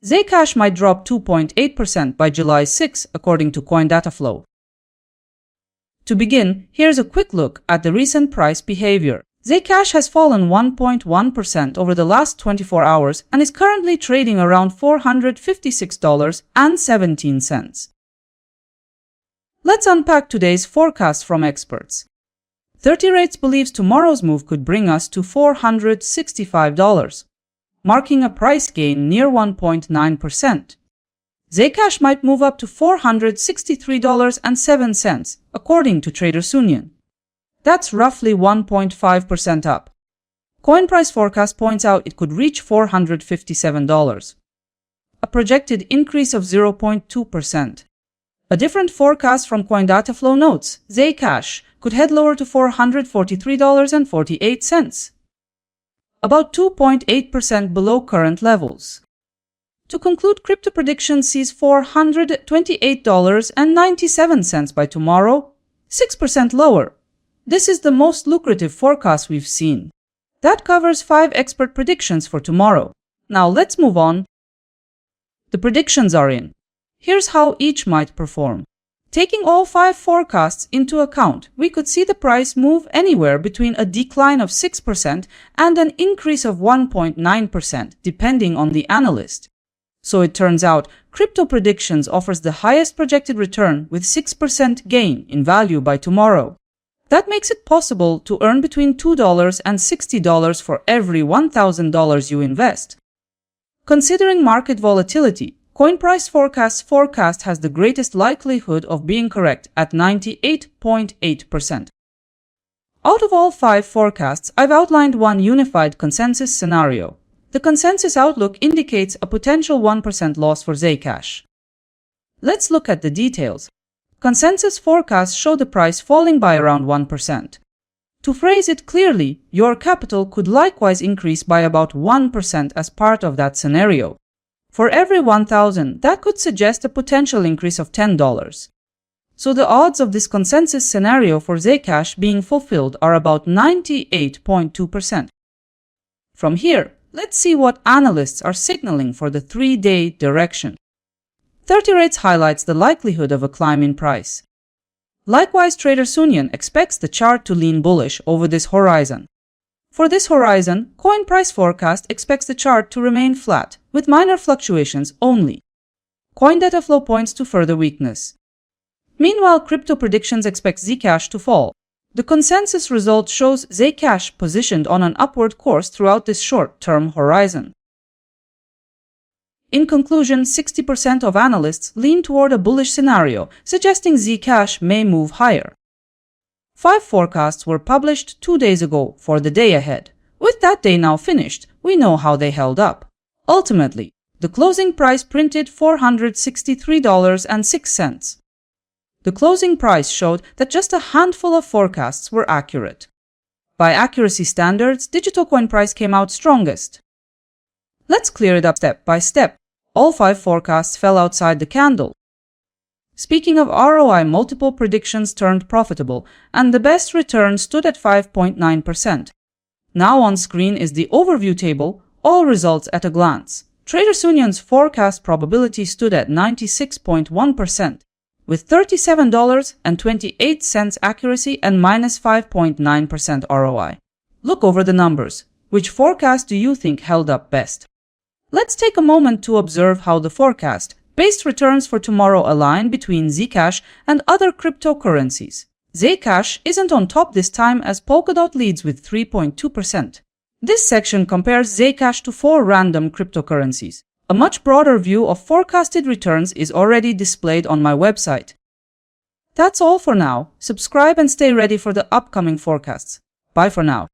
Zcash might drop 2.8% by July 6, according to CoinDataFlow. To begin, here's a quick look at the recent price behavior. Zcash has fallen 1.1% over the last 24 hours and is currently trading around $456.17. Let's unpack today's forecast from experts. 30 Rates believes tomorrow's move could bring us to $465, marking a price gain near 1.9%. Zcash might move up to $463.07, according to Traders Union. That's roughly 1.5% up. CoinPrice forecast points out it could reach $457, a projected increase of 0.2%. A different forecast from CoinDataFlow notes Zcash could head lower to $443.48, about 2.8% below current levels. To conclude, crypto prediction sees $428.97 by tomorrow, 6% lower. This is the most lucrative forecast we've seen. That covers 5 expert predictions for tomorrow. Now let's move on. The predictions are in. Here's how each might perform. Taking all 5 forecasts into account, we could see the price move anywhere between a decline of 6% and an increase of 1.9%, depending on the analyst. So it turns out, crypto predictions offers the highest projected return with 6% gain in value by tomorrow. That makes it possible to earn between $2 and $60 for every $1,000 you invest. Considering market volatility, CoinPrice forecast has the greatest likelihood of being correct at 98.8%. Out of all 5 forecasts, I've outlined one unified consensus scenario. The consensus outlook indicates a potential 1% loss for Zcash. Let's look at the details. Consensus forecasts show the price falling by around 1%. To phrase it clearly, your capital could likewise increase by about 1% as part of that scenario. For every 1,000, that could suggest a potential increase of $10. So the odds of this consensus scenario for Zcash being fulfilled are about 98.2%. From here, let's see what analysts are signaling for the 3-day direction. 30 Rates highlights the likelihood of a climb in price. Likewise, Traders Union expects the chart to lean bullish over this horizon. For this horizon, CoinPrice forecast expects the chart to remain flat, with minor fluctuations only. CoinDataFlow points to further weakness. Meanwhile, crypto predictions expect Zcash to fall. The consensus result shows Zcash positioned on an upward course throughout this short-term horizon. In conclusion, 60% of analysts lean toward a bullish scenario, suggesting Zcash may move higher. 5 forecasts were published 2 days ago for the day ahead. With that day now finished, we know how they held up. Ultimately, the closing price printed $463.06. The closing price showed that just a handful of forecasts were accurate. By accuracy standards, digital coin price came out strongest. Let's clear it up step by step. All 5 forecasts fell outside the candle. Speaking of ROI, multiple predictions turned profitable, and the best return stood at 5.9%. Now on screen is the overview table, all results at a glance. Traders Union's forecast probability stood at 96.1%, with $37.28 accuracy and minus 5.9% ROI. Look over the numbers. Which forecast do you think held up best? Let's take a moment to observe how the forecast-based returns for tomorrow align between Zcash and other cryptocurrencies. Zcash isn't on top this time as Polkadot leads with 3.2%. This section compares Zcash to 4 random cryptocurrencies. A much broader view of forecasted returns is already displayed on my website. That's all for now. Subscribe and stay ready for the upcoming forecasts. Bye for now.